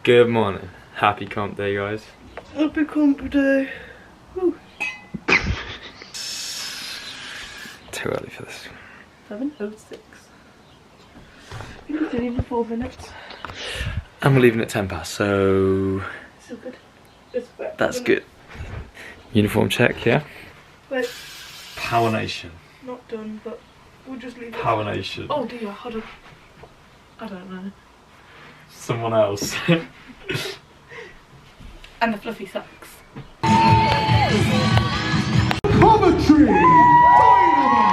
Good morning. Happy comp day, guys. Happy comp day. Woo. Too early for this. 7:06. You're leaving in 4 minutes. And we're leaving at 10 past, so Still good. that's good. Uniform check, yeah? Wait, Power Nation. not done, but we'll just leave it. Power Nation. Oh dear, hold on. I don't know. Someone else. And the fluffy socks. Commentary! Dynamite!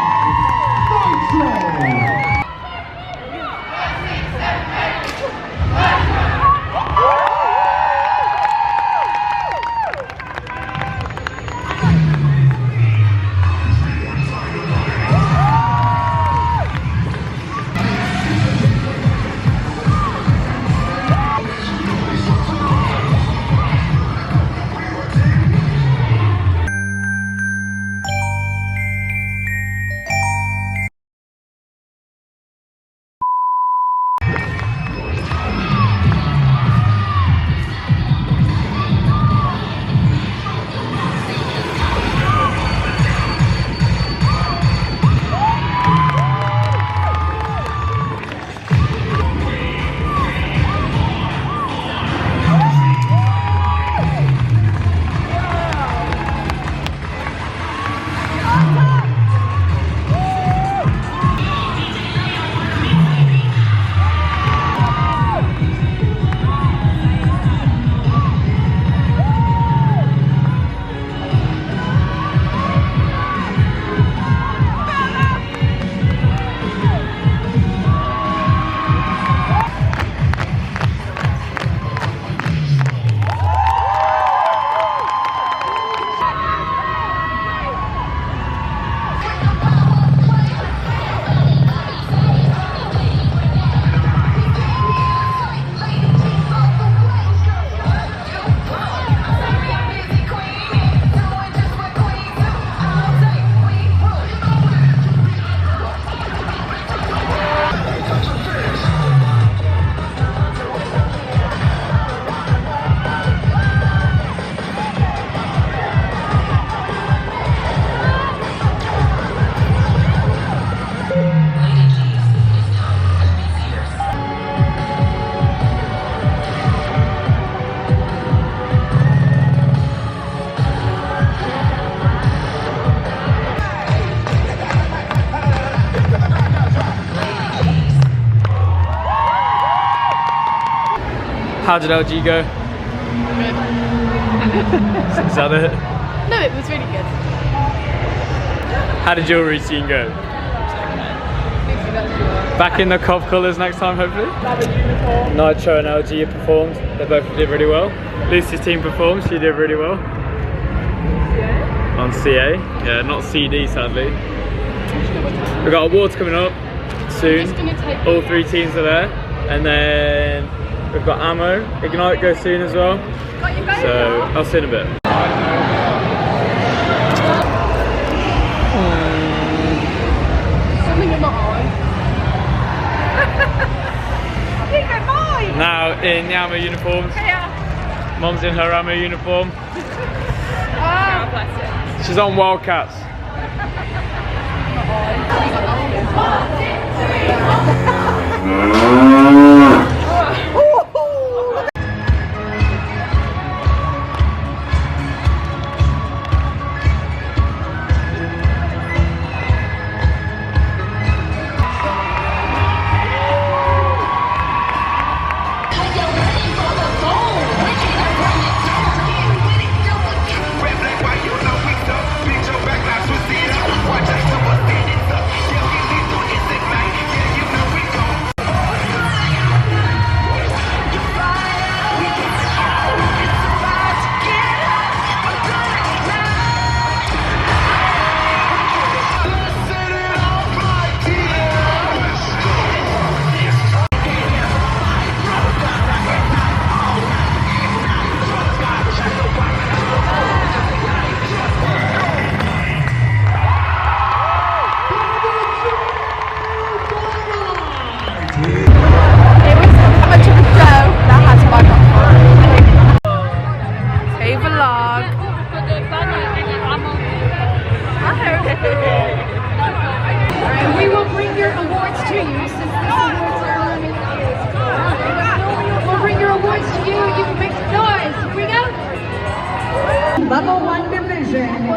How did LG go? Good. Is that it? No, it was really good. How did your routine go? Back in the COV colours next time, hopefully? Nitro and LG performed. They both did really well. Lucy's team performed. She did really well. On CA. Yeah, not CD, sadly. We've got awards coming up soon. All 3 teams are there. And then we've got Ammo. Ignite goes soon as well. So I'll see you in a bit. Something in my eye. Now in the Ammo uniforms. Mum's in her Ammo uniform. Oh, bless it. She's on Wildcats.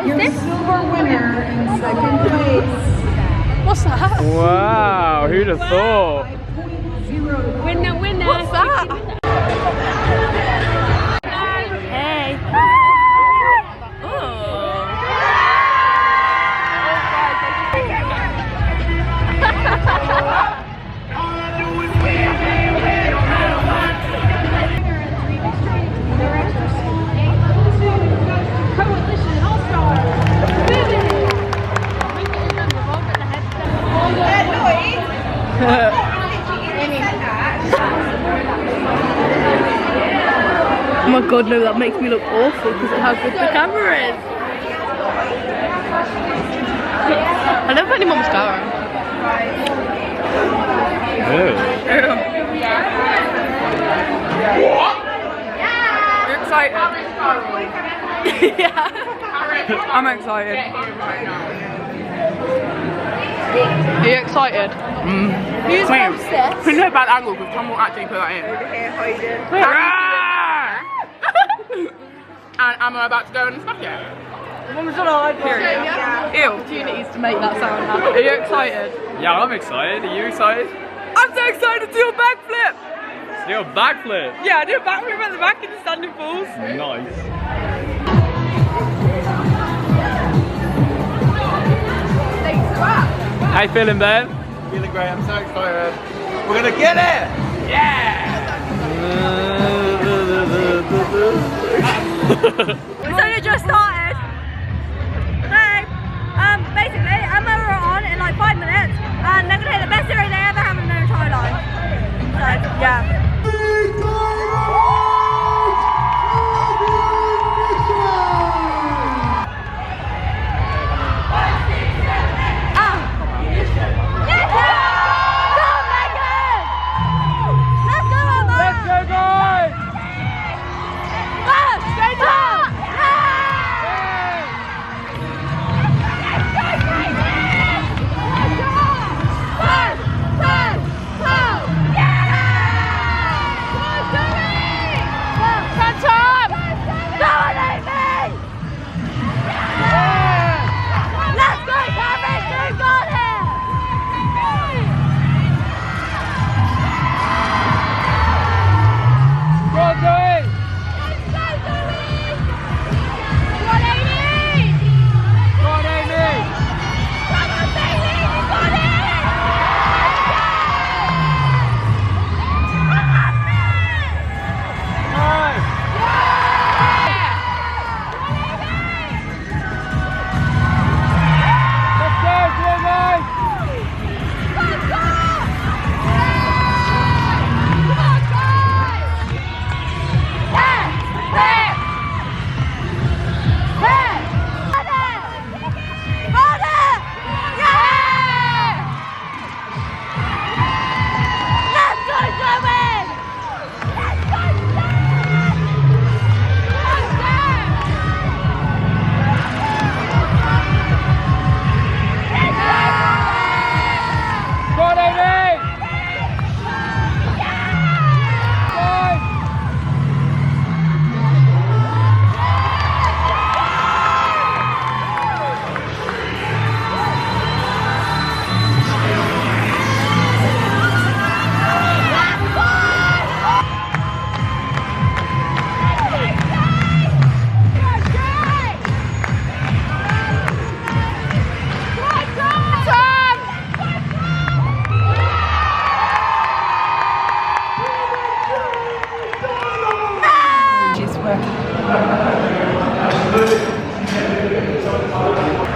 Your silver winner in second place. What's that? Wow, who'd have thought? Winner. What's that? Hey. Oh my god, no, that makes me look awful because of how good the camera is. I don't have any mascara. You're excited? Yeah. I'm excited. Are you excited? Who's Wait, obsessed? we know about the angle because Tom will actually put that in. And am I about to go and smack it? Period. Ew. Opportunities to make that sound happen. Are you excited? Yeah, I'm excited. Are you excited? I'm so excited to do a backflip! Do a backflip. Yeah, I do a backflip at the back in the standing pools. Nice. How you feeling, Ben? Feeling great, I'm so excited. We're gonna get it! It's only just started. So, basically, Emma were on in like 5 minutes, and they're gonna hit the best zero they ever have in their entire life. So, yeah.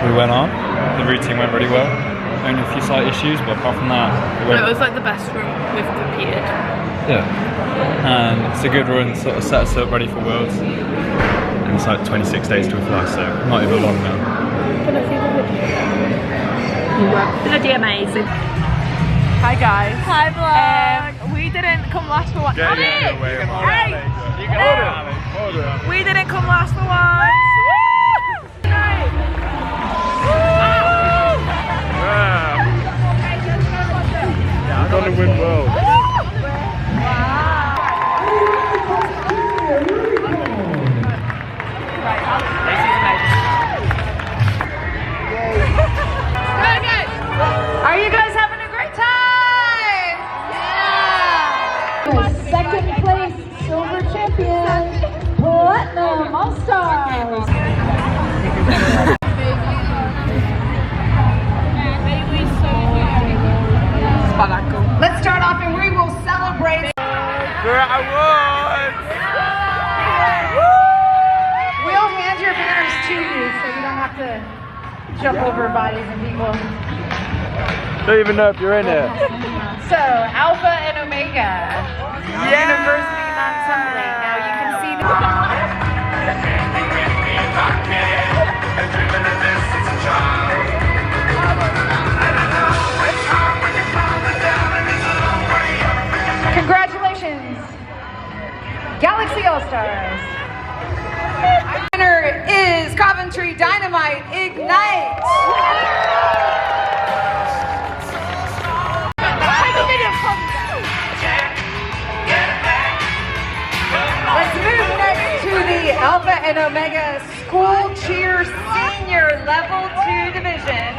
We went on. The routine went really well. Only a few slight issues, but apart from that, It was like the best room we've competed. yeah. And it's a good run, sort of set us up ready for Worlds. And it's like 26 days to a fly, so not even long now. Bloody amazing. Hi guys. Hi, vlog. We didn't come last for one. Get Hey! away. Hey! You can order. We didn't come last for once. Yeah, I'm gonna win Worlds. We'll hand your banners to you so you don't have to jump over bodies and people. Don't even know if you're in it. So, Alpha and Omega. University non-tumbling. Now you can see the... Congratulations, Galaxy All-Stars. Winner is Coventry Dynamite Ignite. Let's move next to the Alpha and Omega School Cheer Senior Level 2 Division.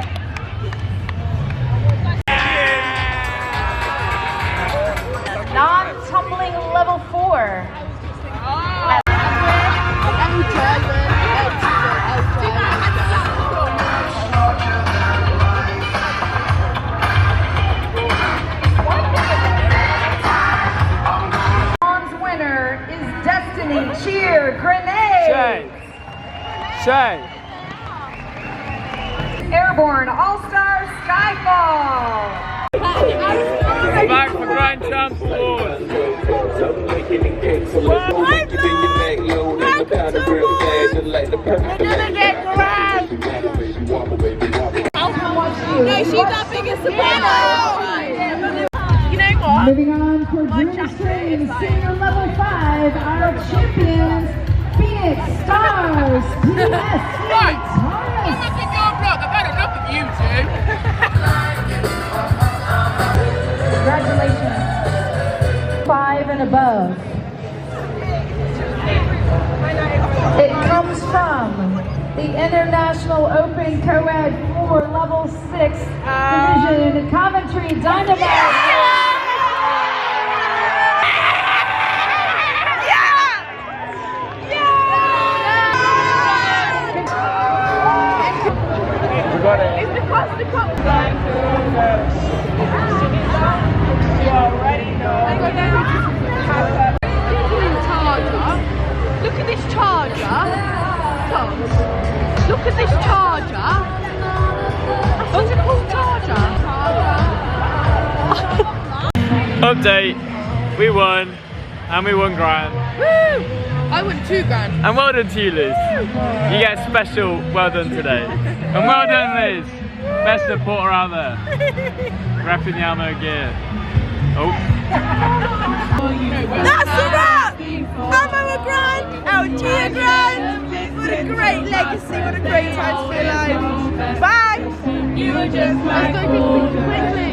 Non-tumbling Level 4. Bronze winner is Destiny Cheer Grenade. Shay. Airborne All-Star Skyfall. Back for Grand Champ Awards. No, she's our biggest supporter. You know what? Moving on for Junior Stream Senior Level 5, our champions, Phoenix Stars, PSC Taurus. I've had enough of you two. Congratulations. 5 and above. It comes from the International Open Co-Ed 4 Level 6 Division, Coventry Dynamite. Look at this charger. Look at this charger. What's it called? Charger. Update. We won. And we won grand. Woo! I won $2 grand. And well done to you, Liz. You get a special well done today. And well done, Liz. Best supporter out there. Repping the Ammo gear. Oh. That's a wrap! Ammo a grand, LG a grand. What a great legacy, what a great time to be alive. Bye! You were just like quickly.